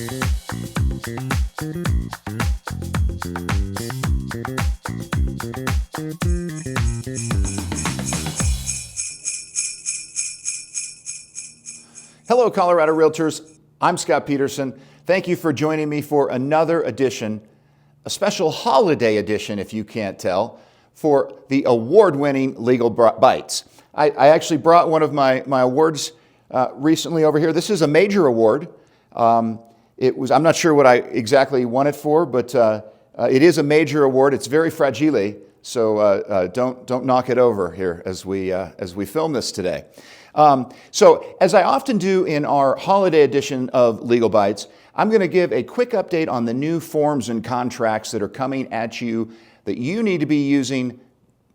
Hello, Colorado Realtors. I'm Scott Peterson. Thank you for joining me for another edition, a special holiday edition, if you can't tell, for the award-winning Legal Bites. I actually brought one of my awards recently over here. This is a major award. I'm not sure what I exactly won it for, but it is a major award. It's very fragile, so don't knock it over here as we film this today. So as I often do in our holiday edition of Legal Bites, I'm going to give a quick update on the new forms and contracts that are coming at you that you need to be using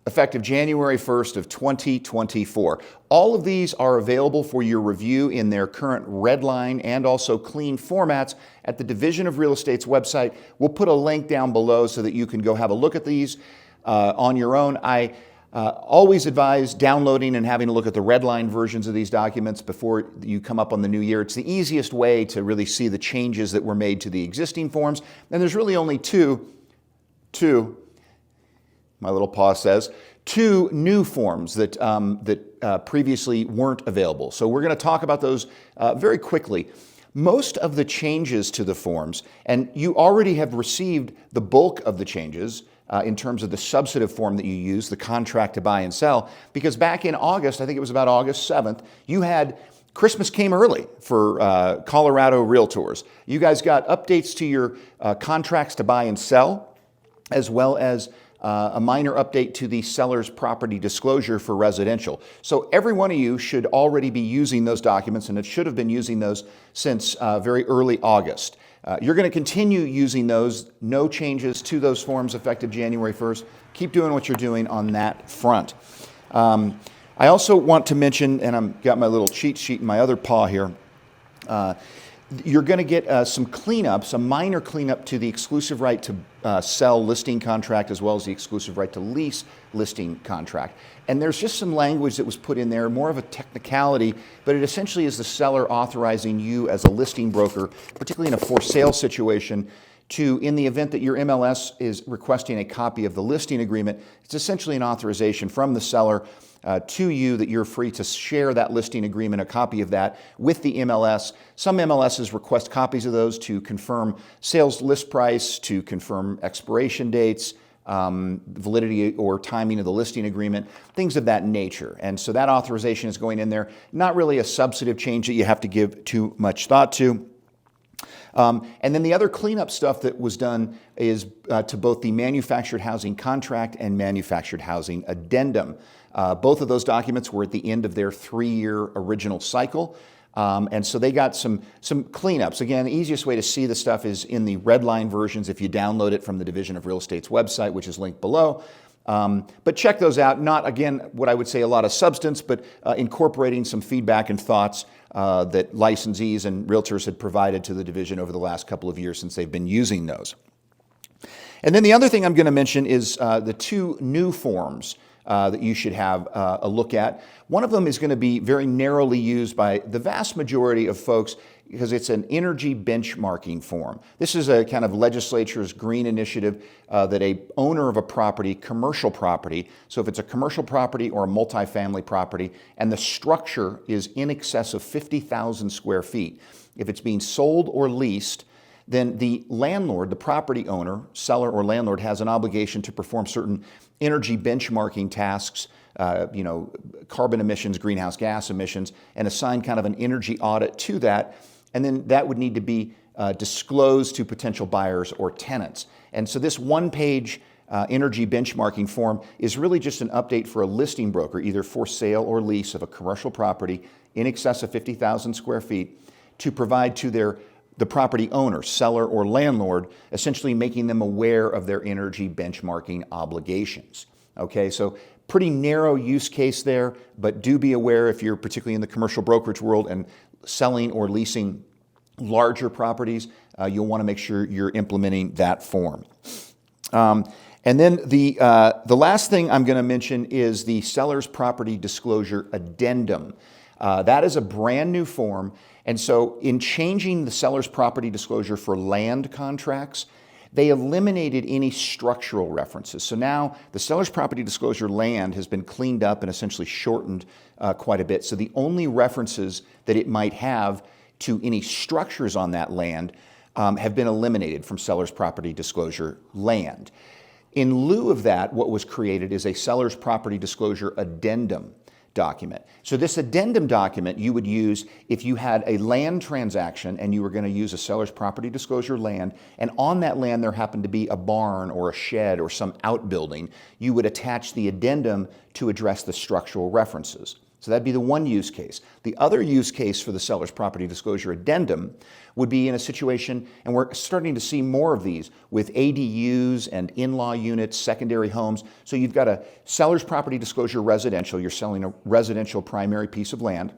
effective January 1st of 2024. All of these are available for your review in their current red line and also clean formats at the Division of Real Estate's website. We'll put a link down below so that you can go have a look at these on your own. I always advise downloading and having a look at the red line versions of these documents before you come up on the new year. It's the easiest way to really see the changes that were made to the existing forms. And there's really only two, my little paw says, two new forms that previously weren't available. So we're going to talk about those very quickly. Most of the changes to the forms, and you already have received the bulk of the changes, in terms of the substantive form that you use, the contract to buy and sell, because back in August, I think it was about August 7th, you had Christmas came early for Colorado Realtors. You guys got updates to your contracts to buy and sell, as well as a minor update to the seller's property disclosure for residential. So every one of you should already be using those documents, and it should have been using those since very early August. You're going to continue using those. No changes to those forms effective January 1st. Keep doing what you're doing on that front. I also want to mention, and I've got my little cheat sheet in my other paw here, you're going to get some cleanup, some minor cleanup to the exclusive right to sell listing contract as well as the exclusive right to lease listing contract. And there's just some language that was put in there, more of a technicality, but it essentially is the seller authorizing you as a listing broker, particularly in a for sale situation, to, in the event that your MLS is requesting a copy of the listing agreement, it's essentially an authorization from the seller to you that you're free to share that listing agreement, a copy of that, with the MLS. Some MLSs request copies of those to confirm sales list price, to confirm expiration dates, validity or timing of the listing agreement, things of that nature. And so that authorization is going in there. Not really a substantive change that you have to give too much thought to. And then the other cleanup stuff that was done is to both the manufactured housing contract and manufactured housing addendum. Both of those documents were at the end of their 3-year original cycle. And so they got some cleanups. Again, the easiest way to see the stuff is in the red line versions if you download it from the Division of Real Estate's website, which is linked below. But check those out. Not, again, what I would say a lot of substance, but incorporating some feedback and thoughts that licensees and realtors had provided to the division over the last couple of years since they've been using those. And then the other thing I'm going to mention is the two new forms that you should have a look at. One of them is going to be very narrowly used by the vast majority of folks because it's an energy benchmarking form. This is a kind of legislature's green initiative that a owner of a property, commercial property, so if it's a commercial property or a multifamily property, and the structure is in excess of 50,000 square feet, if it's being sold or leased, then the landlord, the property owner, seller or landlord, has an obligation to perform certain energy benchmarking tasks, carbon emissions, greenhouse gas emissions, and assign kind of an energy audit to that. And then that would need to be disclosed to potential buyers or tenants. And so this one-page energy benchmarking form is really just an update for a listing broker, either for sale or lease of a commercial property in excess of 50,000 square feet, to provide to the property owner, seller, or landlord, essentially making them aware of their energy benchmarking obligations. Okay, so pretty narrow use case there, but do be aware if you're particularly in the commercial brokerage world and selling or leasing larger properties, you'll want to make sure you're implementing that form. And then the last thing I'm going to mention is the seller's property disclosure addendum. That is a brand new form. And so in changing the seller's property disclosure for land contracts, they eliminated any structural references. So now the seller's property disclosure land has been cleaned up and essentially shortened quite a bit. So the only references that it might have to any structures on that land have been eliminated from seller's property disclosure land. In lieu of that, what was created is a seller's property disclosure addendum document. So this addendum document you would use if you had a land transaction and you were going to use a seller's property disclosure land, and on that land there happened to be a barn or a shed or some outbuilding. You would attach the addendum to address the structural references. So that'd be the one use case. The other use case for the seller's property disclosure addendum would be in a situation, and we're starting to see more of these with ADUs and in-law units, secondary homes. So you've got a seller's property disclosure residential, you're selling a residential primary piece of land.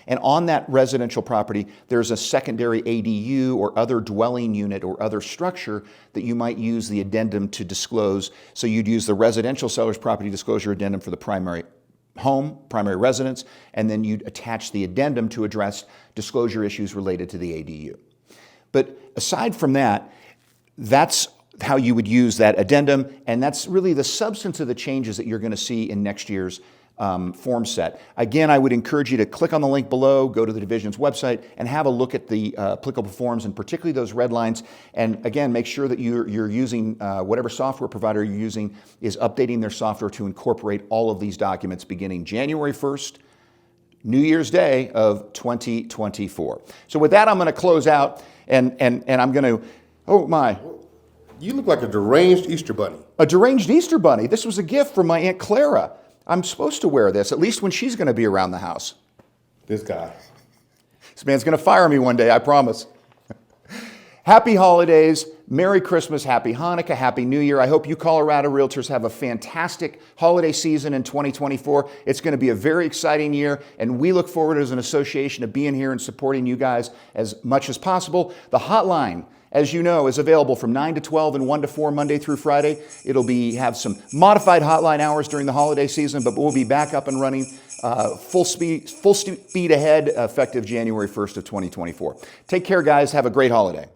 And on that residential property, there's a secondary ADU or other dwelling unit or other structure that you might use the addendum to disclose. So you'd use the residential seller's property disclosure addendum for the primary home, primary residence, and then you'd attach the addendum to address disclosure issues related to the ADU. But aside from that, that's how you would use that addendum, and that's really the substance of the changes that you're going to see in next year's form set. Again, I would encourage you to click on the link below, go to the division's website, and have a look at the applicable forms, and particularly those red lines. And again, make sure that you're using whatever software provider you're using is updating their software to incorporate all of these documents beginning January 1st, New Year's Day of 2024. So with that, I'm going to close out, and I'm going to, oh my. You look like a deranged Easter bunny. A deranged Easter bunny. This was a gift from my Aunt Clara. I'm supposed to wear this, at least when she's going to be around the house. This guy. This man's going to fire me one day, I promise. Happy holidays, Merry Christmas, Happy Hanukkah, Happy New Year. I hope you Colorado Realtors have a fantastic holiday season in 2024. It's going to be a very exciting year, and we look forward as an association to being here and supporting you guys as much as possible. The hotline, as you know, is available from 9 to 12 and 1 to 4 Monday through Friday. It'll have some modified hotline hours during the holiday season, but we'll be back up and running full speed ahead, effective January 1st of 2024. Take care, guys. Have a great holiday.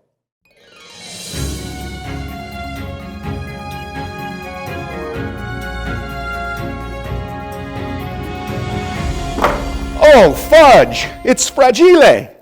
Oh, fudge! It's fragile!